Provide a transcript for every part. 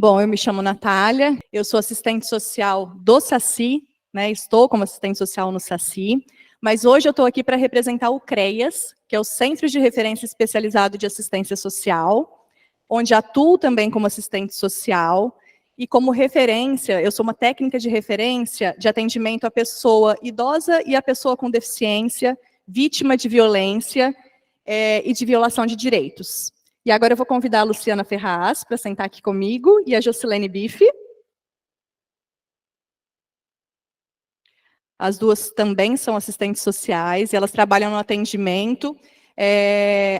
Bom, eu me chamo Natália, eu sou assistente social do Saci, né? Estou como assistente social no Saci, mas hoje eu estou aqui para representar o CREAS, que é o Centro de Referência Especializado de Assistência Social, onde atuo também como assistente social, e como referência, eu sou uma técnica de referência de atendimento à pessoa idosa e à pessoa com deficiência, vítima de violência e de violação de direitos. E agora eu vou convidar a Luciana Ferraz para sentar aqui comigo e a Jocilene Bife. As duas também são assistentes sociais e elas trabalham no atendimento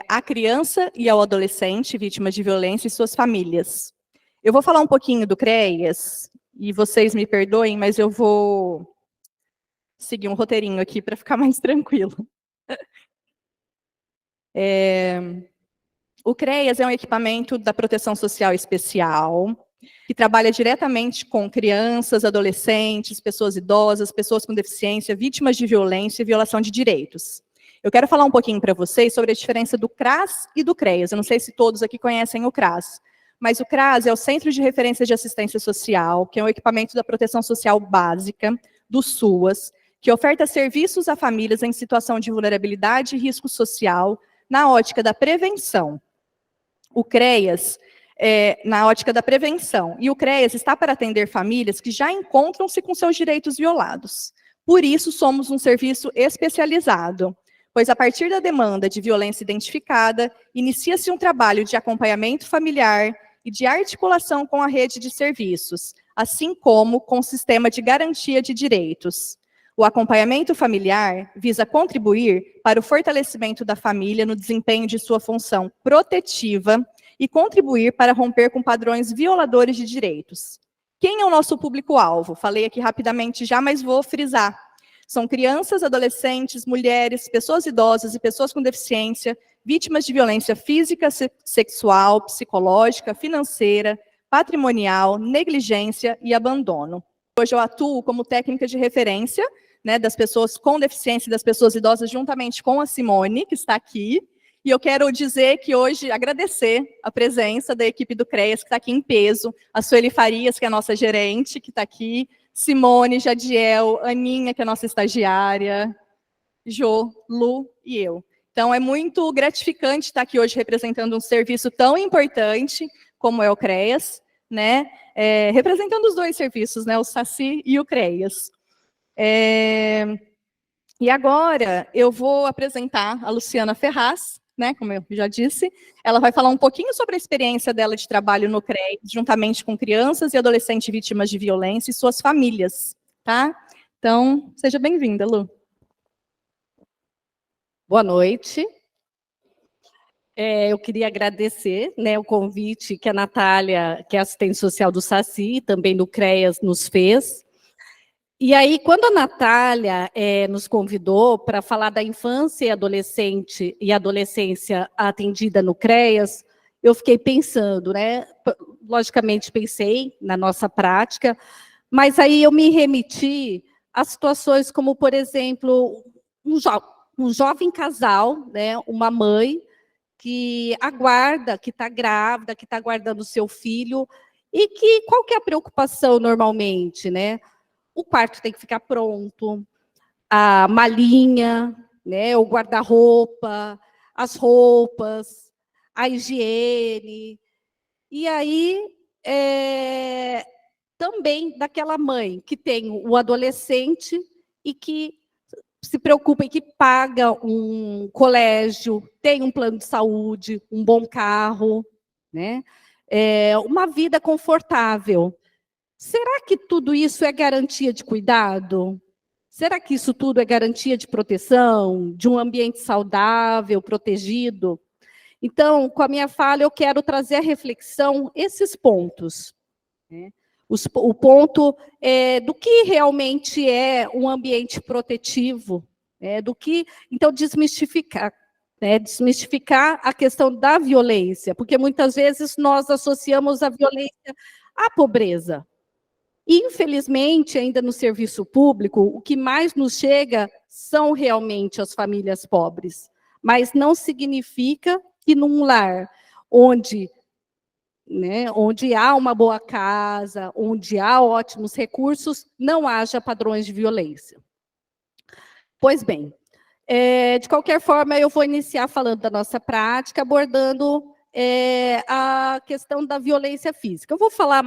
à criança e ao adolescente vítima de violência e suas famílias. Eu vou falar um pouquinho do CREAS, e vocês me perdoem, mas eu vou seguir um roteirinho aqui para ficar mais tranquilo. O CREAS é um equipamento da Proteção Social Especial, que trabalha diretamente com crianças, adolescentes, pessoas idosas, pessoas com deficiência, vítimas de violência e violação de direitos. Eu quero falar um pouquinho para vocês sobre a diferença do CRAS e do CREAS. Eu não sei se todos aqui conhecem o CRAS, mas o CRAS é o Centro de Referência de Assistência Social, que é um equipamento da Proteção Social Básica, do SUAS, que oferta serviços a famílias em situação de vulnerabilidade e risco social, na ótica da prevenção. O CREAS na ótica da prevenção. E o CREAS está para atender famílias que já encontram-se com seus direitos violados. Por isso, somos um serviço especializado, pois a partir da demanda de violência identificada, inicia-se um trabalho de acompanhamento familiar e de articulação com a rede de serviços, assim como com o sistema de garantia de direitos. O acompanhamento familiar visa contribuir para o fortalecimento da família no desempenho de sua função protetiva e contribuir para romper com padrões violadores de direitos. Quem é o nosso público-alvo? Falei aqui rapidamente já, mas vou frisar. São crianças, adolescentes, mulheres, pessoas idosas e pessoas com deficiência, vítimas de violência física, sexual, psicológica, financeira, patrimonial, negligência e abandono. Hoje eu atuo como técnica de referência, né, das pessoas com deficiência e das pessoas idosas, juntamente com a Simone, que está aqui. E eu quero dizer que hoje, agradecer a presença da equipe do CREAS, que está aqui em peso, a Sueli Farias, que é a nossa gerente, que está aqui, Simone, Jadiel, Aninha, que é a nossa estagiária, Jo, Lu e eu. Então, é muito gratificante estar aqui hoje representando um serviço tão importante como é o CREAS, né? Representando os dois serviços, né? O Saci e o CREAS. E agora eu vou apresentar a Luciana Ferraz, né, como eu já disse. Ela vai falar um pouquinho sobre a experiência dela de trabalho no CREAS, juntamente com crianças e adolescentes vítimas de violência e suas famílias, tá? Então, seja bem-vinda, Lu. Boa noite. Eu queria agradecer, né, o convite que a Natália, que é assistente social do Saci, e também do CREAS, nos fez. E aí, quando a Natália nos convidou para falar da infância e adolescência atendida no CREAS, eu fiquei pensando, né? Logicamente, pensei na nossa prática, mas aí eu me remeti a situações como, por exemplo, um jovem casal, né, uma mãe que aguarda, que está grávida, que está aguardando o seu filho, e que qual que é a preocupação normalmente, né? O quarto tem que ficar pronto, a malinha, né, o guarda-roupa, as roupas, a higiene. E aí, também daquela mãe que tem o adolescente e que se preocupa e que paga um colégio, tem um plano de saúde, um bom carro, né? Uma vida confortável. Será que tudo isso é garantia de cuidado? Será que isso tudo é garantia de proteção, de um ambiente saudável, protegido? Então, com a minha fala, eu quero trazer à reflexão esses pontos, né? O ponto do que realmente é um ambiente protetivo, então, desmistificar, né? Desmistificar a questão da violência, porque muitas vezes nós associamos a violência à pobreza. Infelizmente, ainda no serviço público, o que mais nos chega são realmente as famílias pobres, mas não significa que num lar onde né, onde há uma boa casa, onde há ótimos recursos, não haja padrões de violência. Pois bem, de qualquer forma, eu vou iniciar falando da nossa prática, abordando a questão da violência física. Eu vou falar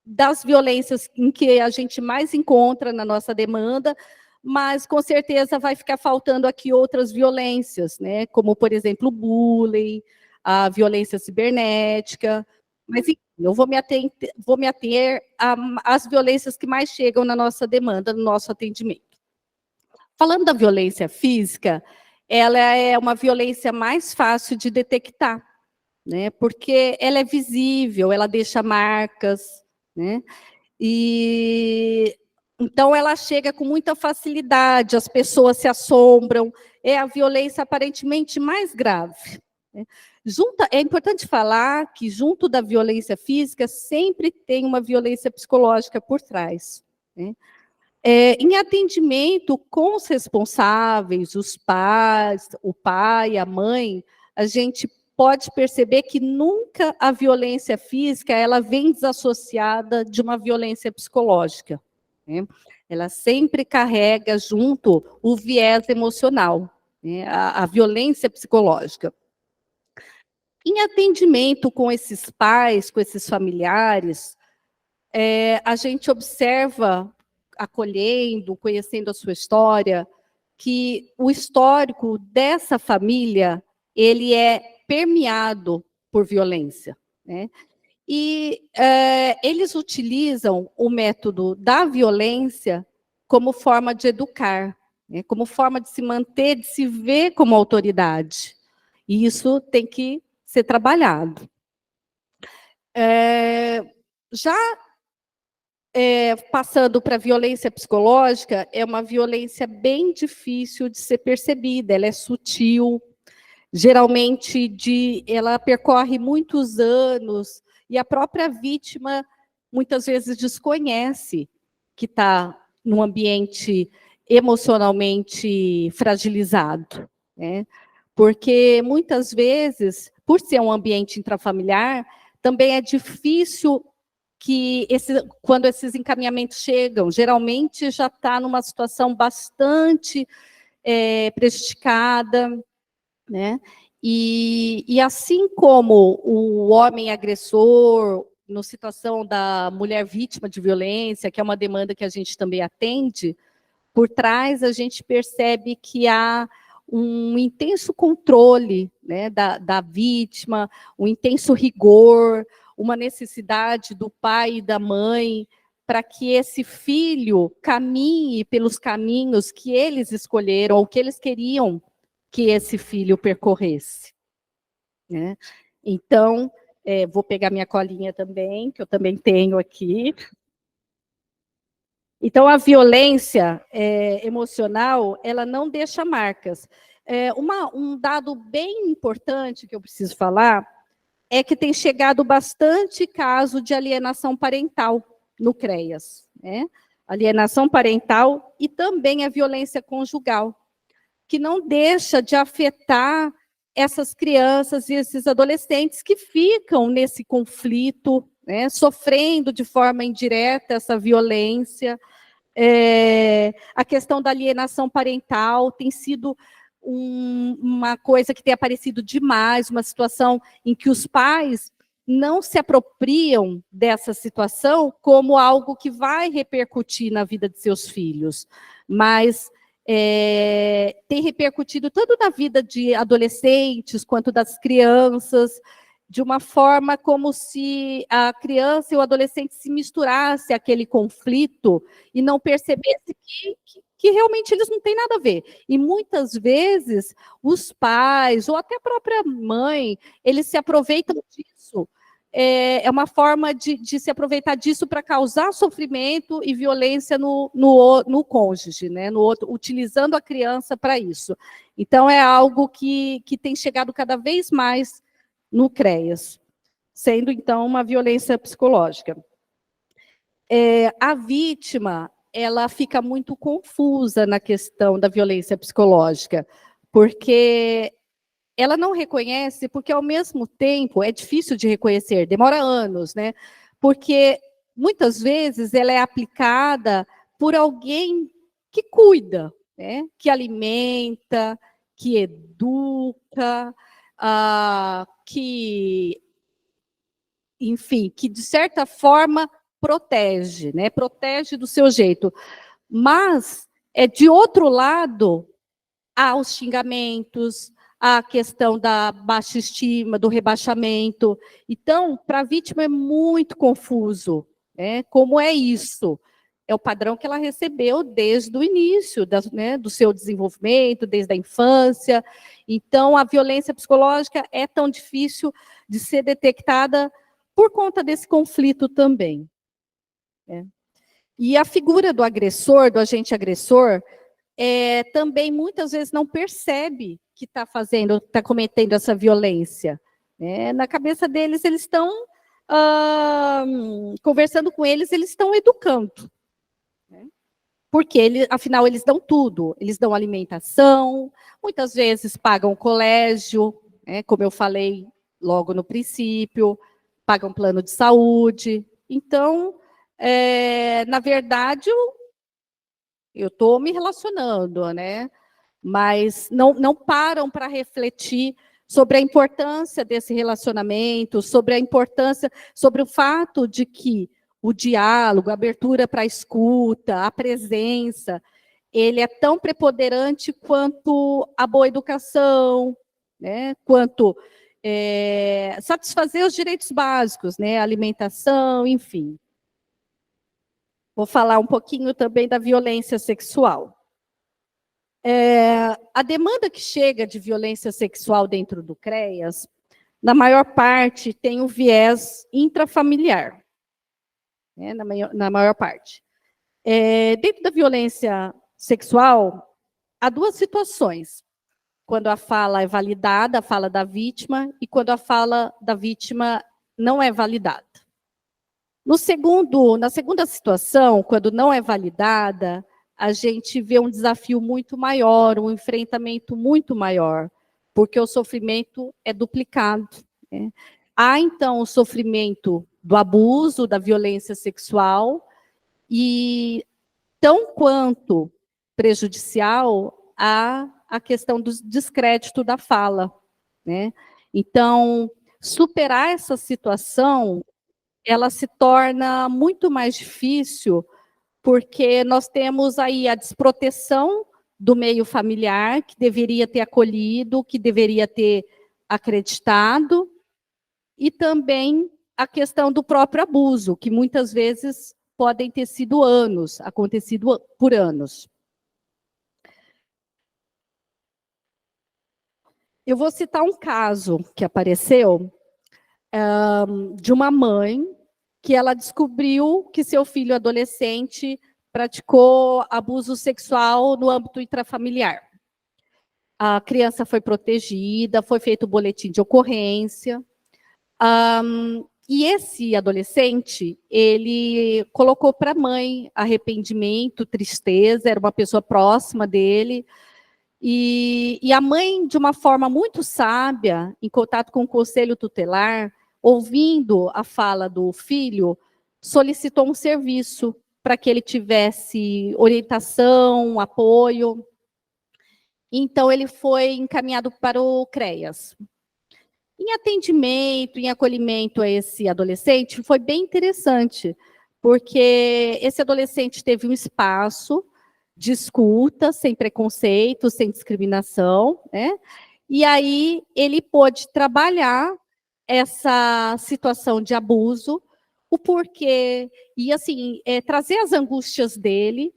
das violências em que a gente mais encontra na nossa demanda, mas com certeza vai ficar faltando aqui outras violências, né? Como, por exemplo, o bullying, a violência cibernética, mas enfim, eu vou me ater às violências que mais chegam na nossa demanda, no nosso atendimento. Falando da violência física, ela é uma violência mais fácil de detectar, né? Porque ela é visível, ela deixa marcas, né? E então ela chega com muita facilidade, as pessoas se assombram, é a violência aparentemente mais grave, né? É importante falar que junto da violência física sempre tem uma violência psicológica por trás, né? Em atendimento com os responsáveis, os pais, o pai, a mãe, a gente pode perceber que nunca a violência física ela vem desassociada de uma violência psicológica, né? Ela sempre carrega junto o viés emocional, né? A violência psicológica. Em atendimento com esses pais, com esses familiares, a gente observa, acolhendo, conhecendo a sua história, que o histórico dessa família, ele é permeado por violência, né? E eles utilizam o método da violência como forma de educar, né? Como forma de se manter, de se ver como autoridade. E isso tem que ser trabalhado. Já passando para a violência psicológica, é uma violência bem difícil de ser percebida, ela é sutil, geralmente ela percorre muitos anos, e a própria vítima muitas vezes desconhece que está num ambiente emocionalmente fragilizado, né? Porque muitas vezes, por ser um ambiente intrafamiliar, também é difícil que quando esses encaminhamentos chegam, geralmente já está numa situação bastante prejudicada, né? E assim como o homem agressor, na situação da mulher vítima de violência, que é uma demanda que a gente também atende, por trás a gente percebe que há um intenso controle, né, da vítima, um intenso rigor, uma necessidade do pai e da mãe para que esse filho caminhe pelos caminhos que eles escolheram, ou que eles queriam que esse filho percorresse, né? Então, vou pegar minha colinha também, que eu também tenho aqui. Então, a violência emocional, ela não deixa marcas. Um dado bem importante que eu preciso falar é que tem chegado bastante caso de alienação parental no CREAS, né? Alienação parental e também a violência conjugal, que não deixa de afetar essas crianças e esses adolescentes que ficam nesse conflito, né, sofrendo de forma indireta essa violência. A questão da alienação parental tem sido uma coisa que tem aparecido demais, uma situação em que os pais não se apropriam dessa situação como algo que vai repercutir na vida de seus filhos, mas tem repercutido tanto na vida de adolescentes quanto das crianças, de uma forma como se a criança e o adolescente se misturassem àquele conflito e não percebesse que realmente eles não têm nada a ver. E muitas vezes os pais, ou até a própria mãe, eles se aproveitam disso. É uma forma de se aproveitar disso para causar sofrimento e violência no cônjuge, né? No outro, utilizando a criança para isso. Então, é algo que tem chegado cada vez mais no CREAS, sendo, então, uma violência psicológica. A vítima, ela fica muito confusa na questão da violência psicológica, porque ela não reconhece porque, ao mesmo tempo, é difícil de reconhecer, demora anos, né? Porque, muitas vezes, ela é aplicada por alguém que cuida, né? Que alimenta, que educa, que, enfim, que, de certa forma, protege, né? Protege do seu jeito. Mas, de outro lado, há os xingamentos, a questão da baixa estima, do rebaixamento. Então, para a vítima é muito confuso, né? Como é isso? É o padrão que ela recebeu desde o início né, do seu desenvolvimento, desde a infância. Então, a violência psicológica é tão difícil de ser detectada por conta desse conflito também. Né? E a figura do agressor, do agente agressor, também muitas vezes não percebe que está cometendo essa violência. Né? Na cabeça deles, eles estão conversando com eles estão educando. Né? Porque, afinal, eles dão tudo. Eles dão alimentação, muitas vezes pagam colégio, né? Como eu falei logo no princípio, pagam plano de saúde. Então, na verdade, eu estou me relacionando, né? Mas não param para refletir sobre a importância desse relacionamento, sobre a importância, sobre o fato de que o diálogo, a abertura para a escuta, a presença, ele é tão preponderante quanto a boa educação, né? Quanto satisfazer os direitos básicos, né? Alimentação, enfim. Vou falar um pouquinho também da violência sexual. A demanda que chega de violência sexual dentro do CREAS, na maior parte, tem o viés intrafamiliar. Né, na maior parte. Dentro da violência sexual, há duas situações. Quando a fala é validada, a fala da vítima, e quando a fala da vítima não é validada. Na segunda situação, quando não é validada, a gente vê um desafio muito maior, um enfrentamento muito maior, porque o sofrimento é duplicado. Né? Há, então, o sofrimento do abuso, da violência sexual, e, tão quanto prejudicial, há a questão do descrédito da fala. Né? Então, superar essa situação, ela se torna muito mais difícil, porque nós temos aí a desproteção do meio familiar, que deveria ter acolhido, que deveria ter acreditado, e também a questão do próprio abuso, que muitas vezes podem ter sido acontecido por anos. Eu vou citar um caso que apareceu de uma mãe que ela descobriu que seu filho adolescente praticou abuso sexual no âmbito intrafamiliar. A criança foi protegida, foi feito o boletim de ocorrência. E esse adolescente, ele colocou para a mãe arrependimento, tristeza, era uma pessoa próxima dele. E a mãe, de uma forma muito sábia, em contato com o conselho tutelar, ouvindo a fala do filho, solicitou um serviço para que ele tivesse orientação, apoio. Então, ele foi encaminhado para o CREAS. Em atendimento, em acolhimento a esse adolescente, foi bem interessante, porque esse adolescente teve um espaço de escuta, sem preconceito, sem discriminação, né? E aí ele pôde trabalhar essa situação de abuso, o porquê, e assim, trazer as angústias dele,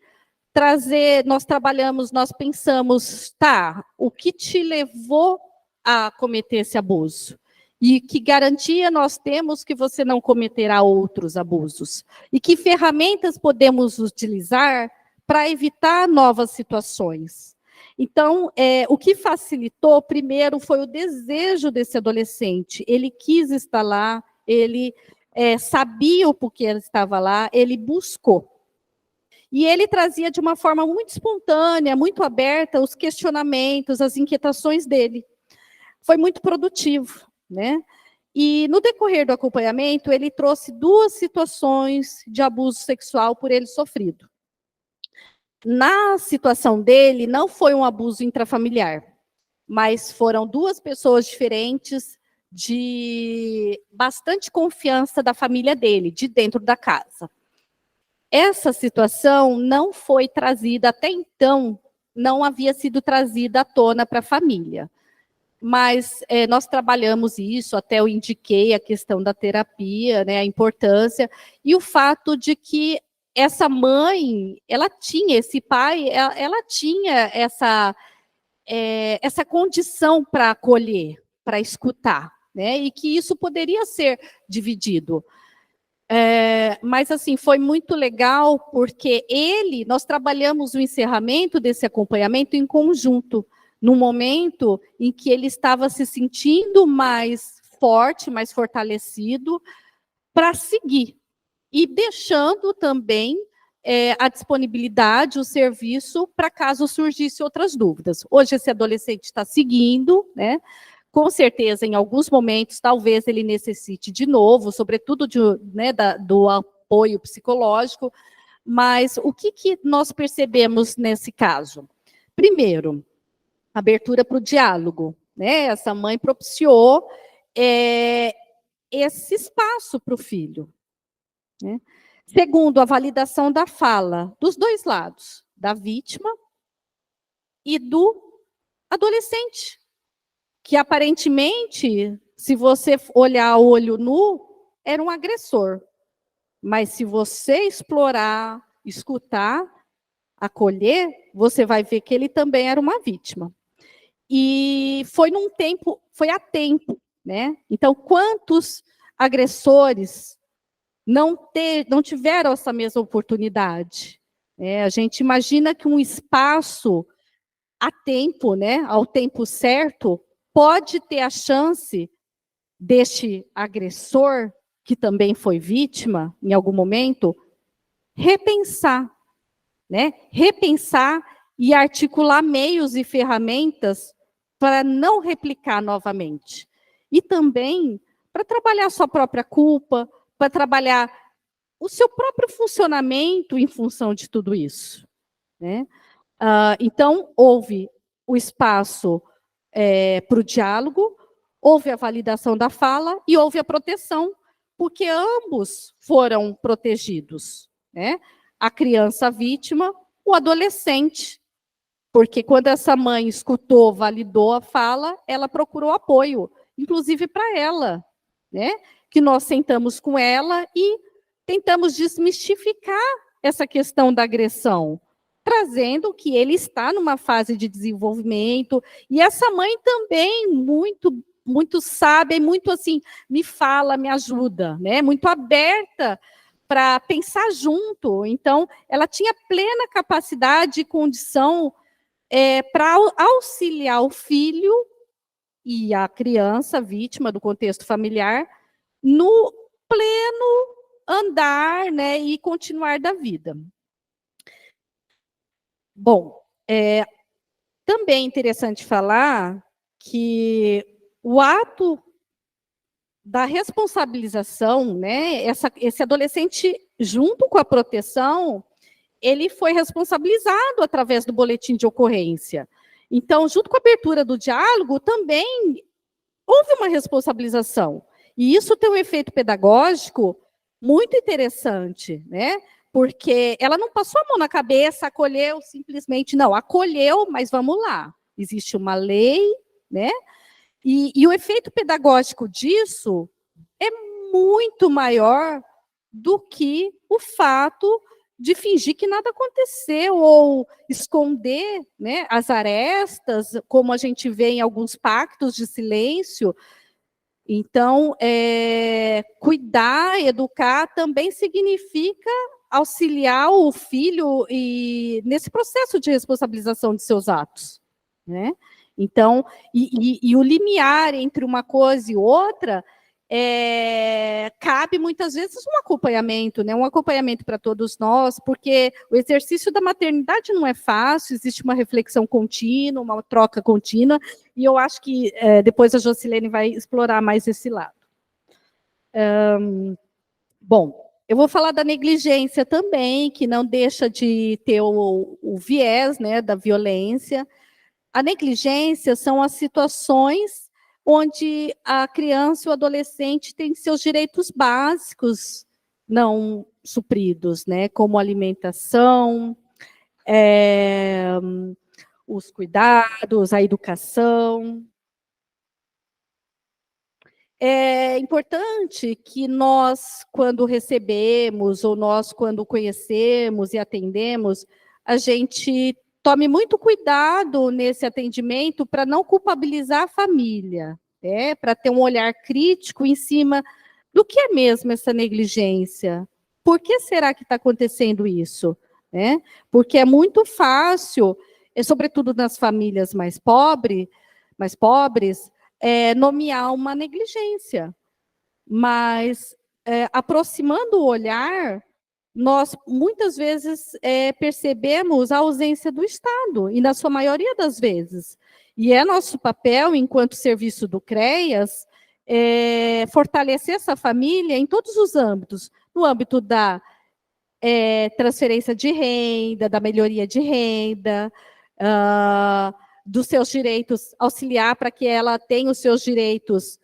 nós pensamos, tá, o que te levou a cometer esse abuso? E que garantia nós temos que você não cometerá outros abusos? E que ferramentas podemos utilizar para evitar novas situações? Então, o que facilitou, primeiro, foi o desejo desse adolescente. Ele quis estar lá, ele sabia o porquê ele estava lá, ele buscou. E ele trazia de uma forma muito espontânea, muito aberta, os questionamentos, as inquietações dele. foi muito produtivo, né? E no decorrer do acompanhamento, ele trouxe 2 situações de abuso sexual por ele sofrido. Na situação dele, não foi um abuso intrafamiliar, mas foram 2 pessoas diferentes de bastante confiança da família dele, de dentro da casa. Essa situação não foi trazida, até então, não havia sido trazida à tona para a família. Mas nós trabalhamos isso, até eu indiquei a questão da terapia, né, a importância, e o fato de que essa mãe, ela tinha, esse pai, ela tinha essa condição para acolher, para escutar, né, e que isso poderia ser dividido. Mas, assim, foi muito legal, porque nós trabalhamos o encerramento desse acompanhamento em conjunto, no momento em que ele estava se sentindo mais forte, mais fortalecido, para seguir. E deixando também a disponibilidade, o serviço, para caso surgisse outras dúvidas. Hoje esse adolescente está seguindo, né? Com certeza, em alguns momentos, talvez ele necessite de novo, sobretudo do apoio psicológico, mas o que nós percebemos nesse caso? Primeiro, abertura para o diálogo, né? Essa mãe propiciou esse espaço para o filho, né? Segundo, a validação da fala dos 2 lados, da vítima e do adolescente, que aparentemente, se você olhar a olho nu, era um agressor. Mas se você explorar, escutar, acolher, você vai ver que ele também era uma vítima. E foi a tempo, né? Então, quantos agressores não tiveram essa mesma oportunidade? A gente imagina que um espaço a tempo, né, ao tempo certo, pode ter a chance deste agressor, que também foi vítima em algum momento, repensar, né? Repensar e articular meios e ferramentas para não replicar novamente. E também para trabalhar a sua própria culpa, para trabalhar o seu próprio funcionamento em função de tudo isso, né? Então, houve o espaço para o diálogo, houve a validação da fala e houve a proteção, porque ambos foram protegidos, né? A criança vítima, o adolescente, porque quando essa mãe escutou, validou a fala, ela procurou apoio, inclusive para ela, né? Que nós sentamos com ela e tentamos desmistificar essa questão da agressão, trazendo que ele está numa fase de desenvolvimento, e essa mãe também muito sábia, e muito assim, me fala, me ajuda, né? Muito aberta para pensar junto. Então, ela tinha plena capacidade e condição para auxiliar o filho e a criança, vítima do contexto familiar, no pleno andar, né, e continuar da vida. Bom, também é interessante falar que o ato da responsabilização, né, esse adolescente, junto com a proteção, ele foi responsabilizado através do boletim de ocorrência. Então, junto com a abertura do diálogo, também houve uma responsabilização. E isso tem um efeito pedagógico muito interessante, né? Porque ela não passou a mão na cabeça, acolheu simplesmente, não, acolheu, mas vamos lá. Existe uma lei, né? E o efeito pedagógico disso é muito maior do que o fato de fingir que nada aconteceu, ou esconder, né, as arestas, como a gente vê em alguns pactos de silêncio. Então, cuidar, educar, também significa auxiliar o filho nesse processo de responsabilização de seus atos, né? Então, e o limiar entre uma coisa e outra, cabe muitas vezes um acompanhamento, né? Um acompanhamento para todos nós, porque o exercício da maternidade não é fácil, existe uma reflexão contínua, uma troca contínua, e eu acho que depois a Jocilene vai explorar mais esse lado. Bom, eu vou falar da negligência também, que não deixa de ter o viés, né, da violência. A negligência são as situações onde a criança e o adolescente têm seus direitos básicos não supridos, né, como alimentação, os cuidados, a educação. É importante que nós, quando recebemos, ou nós, quando conhecemos e atendemos, a gente tome muito cuidado nesse atendimento para não culpabilizar a família, né? Para ter um olhar crítico em cima do que é mesmo essa negligência. Por que será que está acontecendo isso? Né? Porque é muito fácil, sobretudo nas famílias mais pobres, nomear uma negligência. Mas, aproximando o olhar, nós muitas vezes percebemos a ausência do Estado, e na sua maioria das vezes. E é nosso papel, enquanto serviço do CREAS, fortalecer essa família em todos os âmbitos, no âmbito da transferência de renda, da melhoria de renda, dos seus direitos, auxiliar para que ela tenha os seus direitos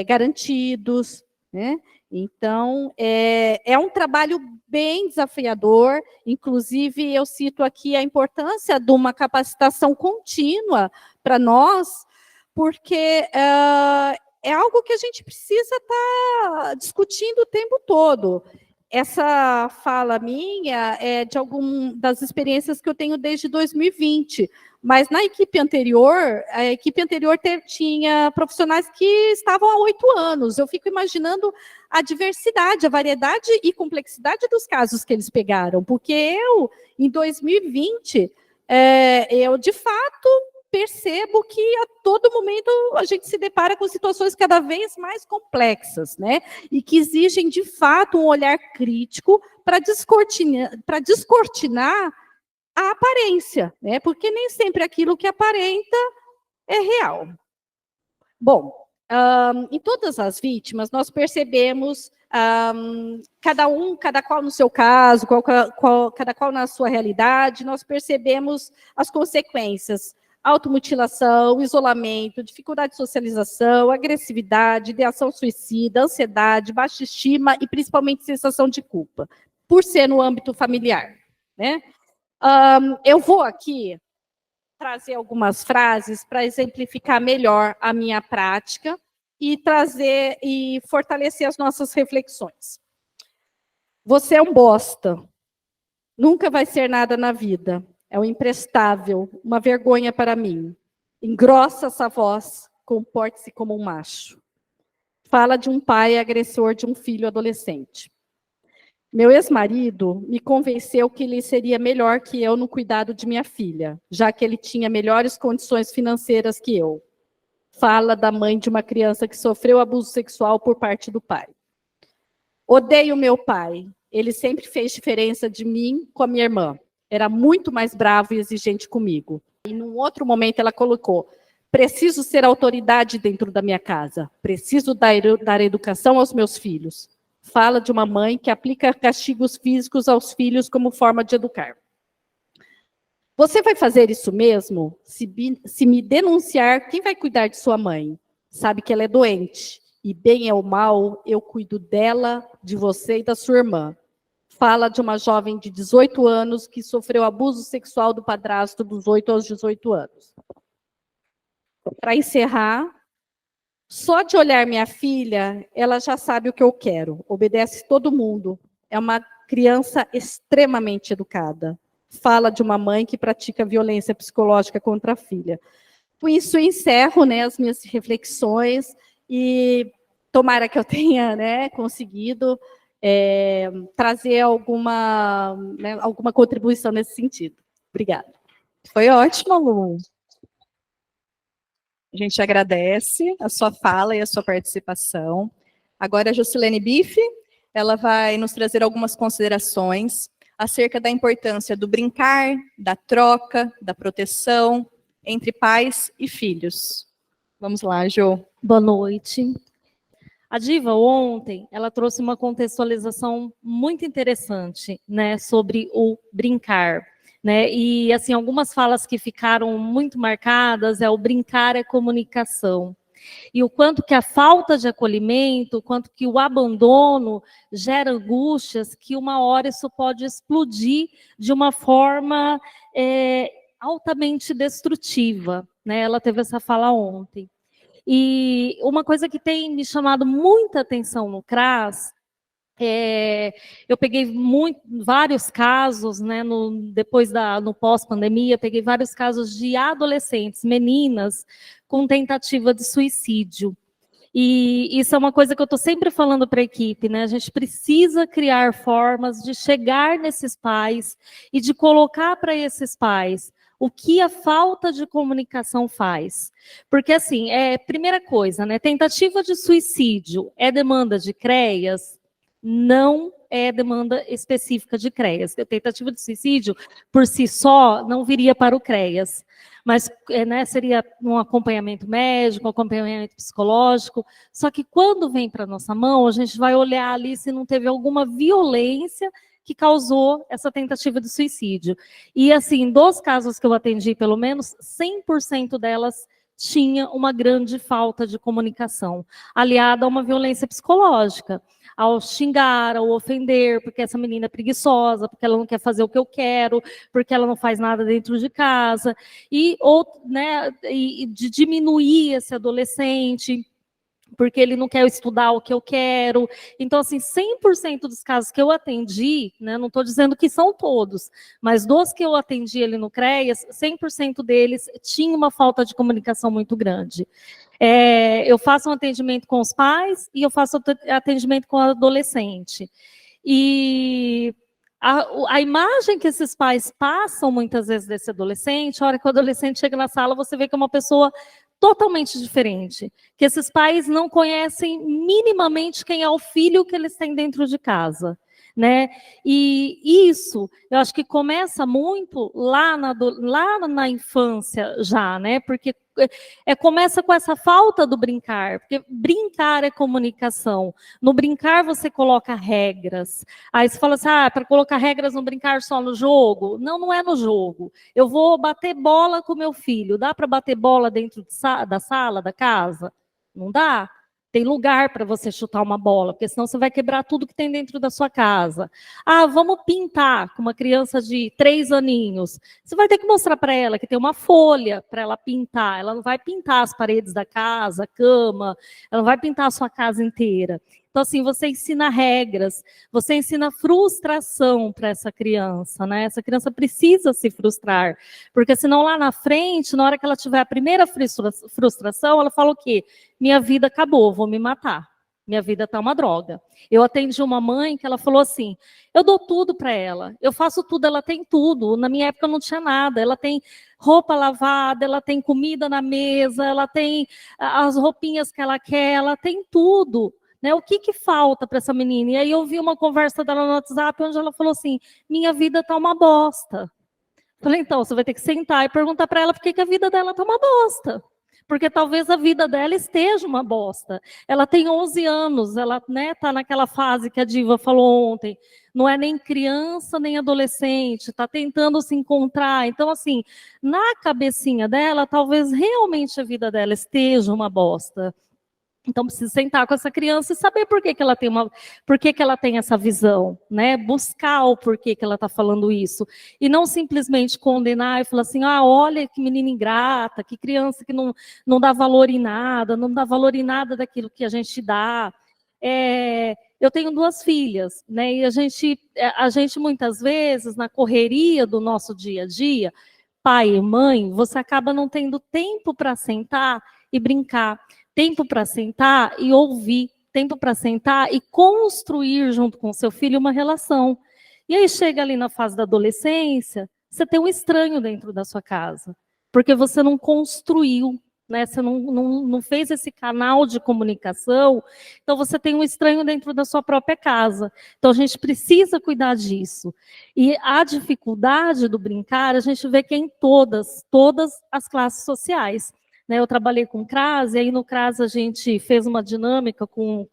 garantidos, né? Então, é um trabalho bem desafiador, inclusive eu cito aqui a importância de uma capacitação contínua para nós, porque é algo que a gente precisa estar discutindo o tempo todo. Essa fala minha é de algumas das experiências que eu tenho desde 2020, mas na equipe anterior, a equipe anterior tinha profissionais que estavam há 8 anos. Eu fico imaginando a diversidade, a variedade e complexidade dos casos que eles pegaram, porque eu, em 2020, eu de fato percebo que a todo momento a gente se depara com situações cada vez mais complexas, né? E que exigem, de fato, um olhar crítico para descortinar a aparência, né? Porque nem sempre aquilo que aparenta é real. Bom, em todas as vítimas, nós percebemos, cada qual no seu caso, cada qual na sua realidade, nós percebemos as consequências: automutilação, isolamento, dificuldade de socialização, agressividade, ideação suicida, ansiedade, baixa estima e principalmente sensação de culpa, por ser no âmbito familiar, né? Eu vou aqui trazer algumas frases para exemplificar melhor a minha prática e trazer e fortalecer as nossas reflexões. Você é um bosta. Nunca vai ser nada na vida. É um imprestável, uma vergonha para mim. Engrossa essa voz, comporte-se como um macho. Fala de um pai agressor de um filho adolescente. Meu ex-marido me convenceu que ele seria melhor que eu no cuidado de minha filha, já que ele tinha melhores condições financeiras que eu. Fala da mãe de uma criança que sofreu abuso sexual por parte do pai. Odeio meu pai. Ele sempre fez diferença de mim com a minha irmã. Era muito mais bravo e exigente comigo. E num outro momento ela colocou: preciso ser autoridade dentro da minha casa. Preciso dar educação aos meus filhos. Fala de uma mãe que aplica castigos físicos aos filhos como forma de educar. Você vai fazer isso mesmo? Se me denunciar, quem vai cuidar de sua mãe? Sabe que ela é doente. E bem ou mal, eu cuido dela, de você e da sua irmã. Fala de uma jovem de 18 anos que sofreu abuso sexual do padrasto dos 8 aos 18 anos. Para encerrar, só de olhar minha filha, ela já sabe o que eu quero. Obedece todo mundo. É uma criança extremamente educada. Fala de uma mãe que pratica violência psicológica contra a filha. Com isso, eu encerro, né, as minhas reflexões e tomara que eu tenha, né, conseguido trazer alguma contribuição nesse sentido. Obrigada. Foi ótimo, Lu. A gente agradece a sua fala e a sua participação. Agora a Jocilene Bife, ela vai nos trazer algumas considerações acerca da importância do brincar, da troca, da proteção entre pais e filhos. Vamos lá, Jo. Boa noite. A Diva ontem, ela trouxe uma contextualização muito interessante, né, sobre o brincar, né? E assim, algumas falas que ficaram muito marcadas é o brincar é comunicação. E o quanto que a falta de acolhimento, o quanto que o abandono gera angústias, que uma hora isso pode explodir de uma forma altamente destrutiva, né? Ela teve essa fala ontem. E uma coisa que tem me chamado muita atenção no CRAS, eu peguei vários casos, né, no pós-pandemia, peguei vários casos de adolescentes, meninas, com tentativa de suicídio. E isso é uma coisa que eu estou sempre falando para a equipe, né? A gente precisa criar formas de chegar nesses pais e de colocar para esses pais o que a falta de comunicação faz. Porque, assim, primeira coisa, né? Tentativa de suicídio é demanda de CREAS? Não é demanda específica de CREAS. A tentativa de suicídio, por si só, não viria para o CREAS. Mas né, seria um acompanhamento médico, um acompanhamento psicológico. Só que quando vem para a nossa mão, a gente vai olhar ali se não teve alguma violência que causou essa tentativa de suicídio. E, assim, dos casos que eu atendi, pelo menos 100% delas tinha uma grande falta de comunicação, aliada a uma violência psicológica, ao xingar, ao ofender, porque essa menina é preguiçosa, porque ela não quer fazer o que eu quero, porque ela não faz nada dentro de casa, e de diminuir esse adolescente, porque ele não quer estudar o que eu quero. Então, assim, 100% dos casos que eu atendi, né, não estou dizendo que são todos, mas dos que eu atendi ali no CREAS, 100% deles tinham uma falta de comunicação muito grande. Eu faço um atendimento com os pais e eu faço atendimento com o adolescente. E a imagem que esses pais passam muitas vezes desse adolescente, a hora que o adolescente chega na sala, você vê que é uma pessoa totalmente diferente, que esses pais não conhecem minimamente quem é o filho que eles têm dentro de casa, né? E isso, eu acho que começa muito lá na infância já, né? Porque começa com essa falta do brincar, porque brincar é comunicação. No brincar você coloca regras. Aí você fala assim, para colocar regras no brincar só no jogo? Não, não é no jogo. Eu vou bater bola com meu filho. Dá para bater bola dentro da sala, da casa? Não dá. Tem lugar para você chutar uma bola, porque senão você vai quebrar tudo que tem dentro da sua casa. Vamos pintar com uma criança de 3 aninhos. Você vai ter que mostrar para ela que tem uma folha para ela pintar. Ela não vai pintar as paredes da casa, a cama, ela não vai pintar a sua casa inteira. Então, assim, você ensina regras, você ensina frustração para essa criança, né? Essa criança precisa se frustrar, porque senão lá na frente, na hora que ela tiver a primeira frustração, ela fala o quê? Minha vida acabou, vou me matar. Minha vida está uma droga. Eu atendi uma mãe que ela falou assim, eu dou tudo para ela, eu faço tudo, ela tem tudo. Na minha época não tinha nada, ela tem roupa lavada, ela tem comida na mesa, ela tem as roupinhas que ela quer, ela tem tudo. Né, o que falta para essa menina? E aí eu vi uma conversa dela no WhatsApp, onde ela falou assim, minha vida está uma bosta. Falei, então, você vai ter que sentar e perguntar para ela por que a vida dela está uma bosta. Porque talvez a vida dela esteja uma bosta. Ela tem 11 anos, ela está naquela fase que a Diva falou ontem, não é nem criança nem adolescente, está tentando se encontrar. Então, assim, na cabecinha dela, talvez realmente a vida dela esteja uma bosta. Então, precisa sentar com essa criança e saber por que ela tem essa visão, né? Buscar o porquê que ela está falando isso. E não simplesmente condenar e falar assim, olha que menina ingrata, que criança que não dá valor em nada, não dá valor em nada daquilo que a gente dá. Eu tenho 2 filhas, né? E a gente muitas vezes, na correria do nosso dia a dia, pai e mãe, você acaba não tendo tempo para sentar e brincar. Tempo para sentar e ouvir, tempo para sentar e construir junto com seu filho uma relação. E aí chega ali na fase da adolescência, você tem um estranho dentro da sua casa, porque você não construiu, né? Você não fez esse canal de comunicação, então você tem um estranho dentro da sua própria casa. Então a gente precisa cuidar disso. E a dificuldade do brincar, a gente vê que é em todas as classes sociais. Né? Eu trabalhei com CRAS, e aí no CRAS a gente fez uma dinâmica com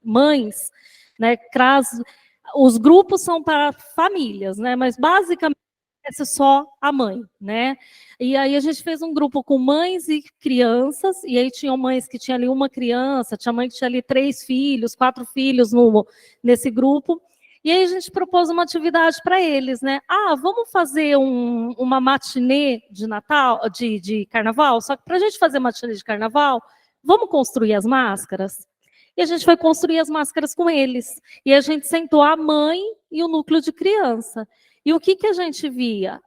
mães, né? CRAS, os grupos são para famílias, né? Mas basicamente é só a mãe, né? E aí a gente fez um grupo com mães e crianças, e aí tinham mães que tinham ali uma criança, tinha mãe que tinha ali 3 filhos, 4 filhos nesse grupo, e aí a gente propôs uma atividade para eles, né? Ah, vamos fazer uma matinê de Natal, de Carnaval, só que para a gente fazer matinê de Carnaval, vamos construir as máscaras? E a gente foi construir as máscaras com eles, e a gente sentou a mãe e o núcleo de criança. E o que a gente via?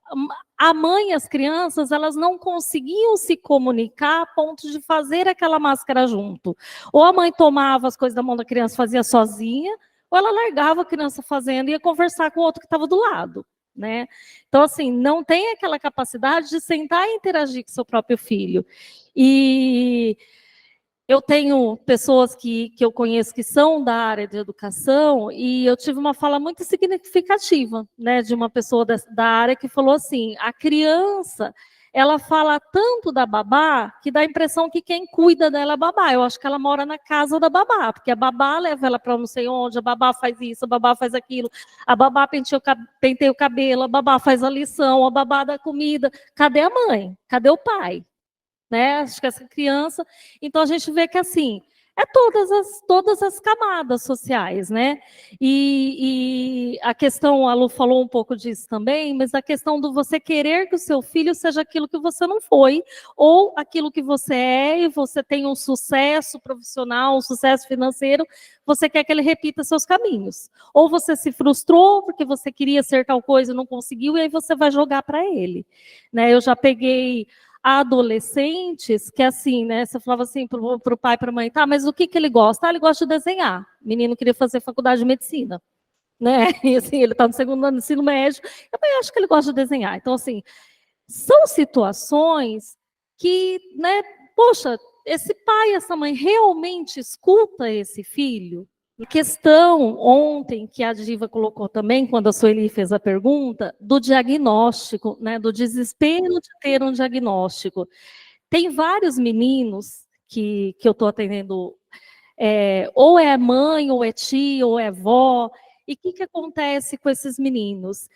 A mãe e as crianças, elas não conseguiam se comunicar a ponto de fazer aquela máscara junto. Ou a mãe tomava as coisas da mão da criança, fazia sozinha, ou ela largava a criança fazendo e ia conversar com o outro que estava do lado. Né? Então, assim, não tem aquela capacidade de sentar e interagir com seu próprio filho. E eu tenho pessoas que eu conheço que são da área de educação, e eu tive uma fala muito significativa, né, de uma pessoa da área que falou assim: a criança, ela fala tanto da babá que dá a impressão que quem cuida dela é a babá. Eu acho que ela mora na casa da babá, porque a babá leva ela para não sei onde, a babá faz isso, a babá faz aquilo, a babá penteia o cabelo, a babá faz a lição, a babá dá comida. Cadê a mãe? Cadê o pai? Né? Acho que essa criança, então a gente vê que assim é todas as camadas sociais, né? E a questão, a Lu falou um pouco disso também, mas a questão do você querer que o seu filho seja aquilo que você não foi, ou aquilo que você é, e você tem um sucesso profissional, um sucesso financeiro, você quer que ele repita seus caminhos. Ou você se frustrou porque você queria ser tal coisa e não conseguiu, e aí você vai jogar para ele. Né? Eu já peguei adolescentes que assim, né, você falava assim para o pai, para a mãe, tá, mas o que ele gosta? Ah, ele gosta de desenhar. O menino queria fazer faculdade de medicina, né? E assim, ele está no 2º ano do ensino médio, eu também acho que ele gosta de desenhar. Então, assim, são situações que, né, poxa, esse pai, essa mãe realmente escuta esse filho? A questão ontem que a Diva colocou também, quando a Sueli fez a pergunta, do diagnóstico, né, do desespero de ter um diagnóstico. Tem vários meninos que eu estou atendendo, ou é mãe, ou é tia, ou é vó, e o que acontece com esses meninos?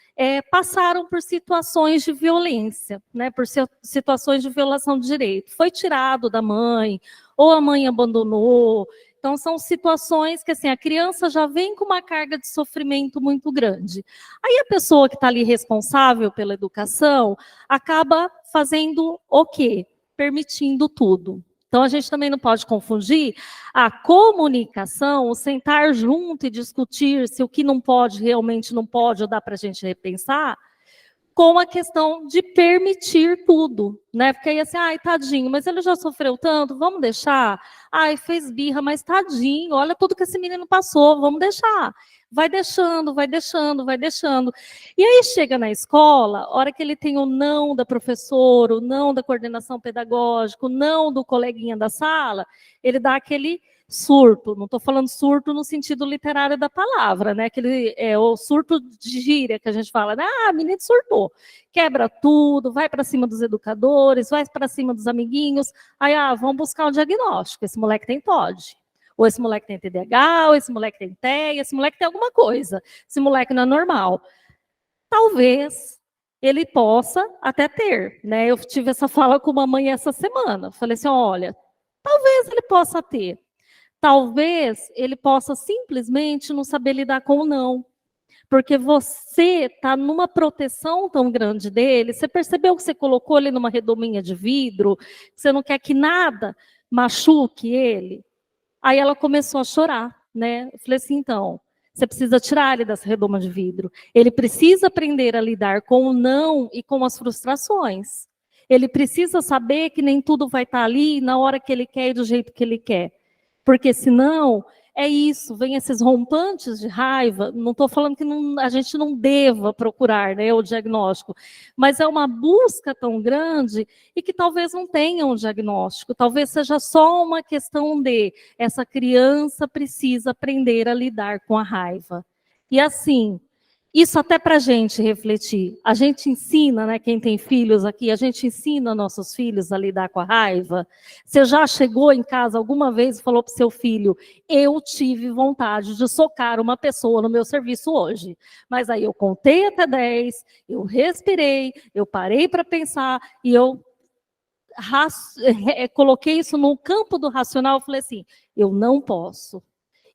Passaram por situações de violência, né, por situações de violação de direito. Foi tirado da mãe, ou a mãe abandonou. Então, são situações que assim, a criança já vem com uma carga de sofrimento muito grande. Aí a pessoa que está ali responsável pela educação acaba fazendo o quê? Permitindo tudo. Então, a gente também não pode confundir a comunicação, o sentar junto e discutir se o que não pode, realmente não pode, ou dá para a gente repensar, com a questão de permitir tudo, né? Porque aí assim, ai, tadinho, mas ele já sofreu tanto, vamos deixar? Ai, fez birra, mas tadinho, olha tudo que esse menino passou, vamos deixar. Vai deixando, vai deixando, vai deixando. E aí chega na escola, a hora que ele tem o não da professora, o não da coordenação pedagógica, o não do coleguinha da sala, ele dá aquele surto. Não estou falando surto no sentido literário da palavra, né? Aquele, o surto de gíria que a gente fala, né? Ah, menino surtou. Quebra tudo, vai para cima dos educadores, vai para cima dos amiguinhos. Aí, vamos buscar um diagnóstico. Esse moleque tem TOD. Ou esse moleque tem TDAH, ou esse moleque tem TEA, esse moleque tem alguma coisa. Esse moleque não é normal. Talvez ele possa até ter, né? Eu tive essa fala com uma mãe essa semana. Falei assim, olha, talvez ele possa ter. Talvez ele possa simplesmente não saber lidar com o não. Porque você está numa proteção tão grande dele, você percebeu que você colocou ele numa redominha de vidro, você não quer que nada machuque ele? Aí ela começou a chorar, né? Eu falei assim, então, você precisa tirar ele dessa redoma de vidro. Ele precisa aprender a lidar com o não e com as frustrações. Ele precisa saber que nem tudo vai estar ali na hora que ele quer e do jeito que ele quer. Porque senão é isso, vem esses rompantes de raiva, não estou falando que a gente não deva procurar, né, o diagnóstico, mas é uma busca tão grande e que talvez não tenha um diagnóstico, talvez seja só uma questão de essa criança precisa aprender a lidar com a raiva. E assim, isso até para a gente refletir. A gente ensina, né, quem tem filhos aqui, a gente ensina nossos filhos a lidar com a raiva. Você já chegou em casa alguma vez e falou para o seu filho, eu tive vontade de socar uma pessoa no meu serviço hoje. Mas aí eu contei até 10, eu respirei, eu parei para pensar e eu coloquei isso no campo do racional e falei assim, eu não posso.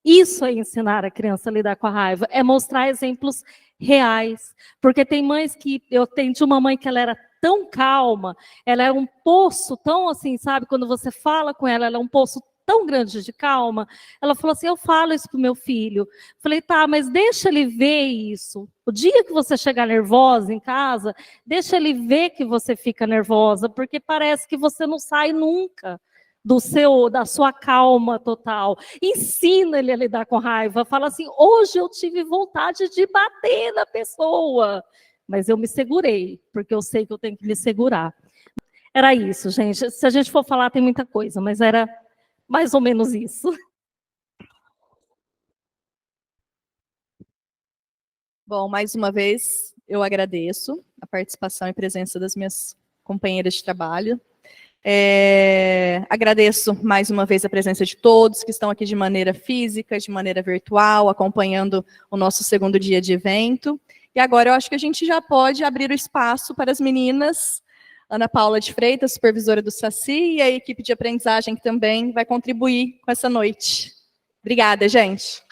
Isso é ensinar a criança a lidar com a raiva, é mostrar exemplos reais. Porque tem mães que, eu tenho de uma mãe que ela era tão calma, ela era um poço tão assim, sabe, quando você fala com ela, ela é um poço tão grande de calma. Ela falou assim, eu falo isso pro meu filho. Falei, tá, mas deixa ele ver isso. O dia que você chegar nervosa em casa, deixa ele ver que você fica nervosa, porque parece que você não sai nunca da sua calma total. Ensina ele a lidar com raiva. Fala assim, hoje eu tive vontade de bater na pessoa, mas eu me segurei, porque eu sei que eu tenho que me segurar. Era isso, gente. Se a gente for falar, tem muita coisa, mas era mais ou menos isso. Bom, mais uma vez, eu agradeço a participação e presença das minhas companheiras de trabalho. Agradeço mais uma vez a presença de todos que estão aqui de maneira física, de maneira virtual, acompanhando o nosso segundo dia de evento. E agora eu acho que a gente já pode abrir o espaço para as meninas, Ana Paula de Freitas, supervisora do Saci, e a equipe de aprendizagem que também vai contribuir com essa noite. Obrigada, gente.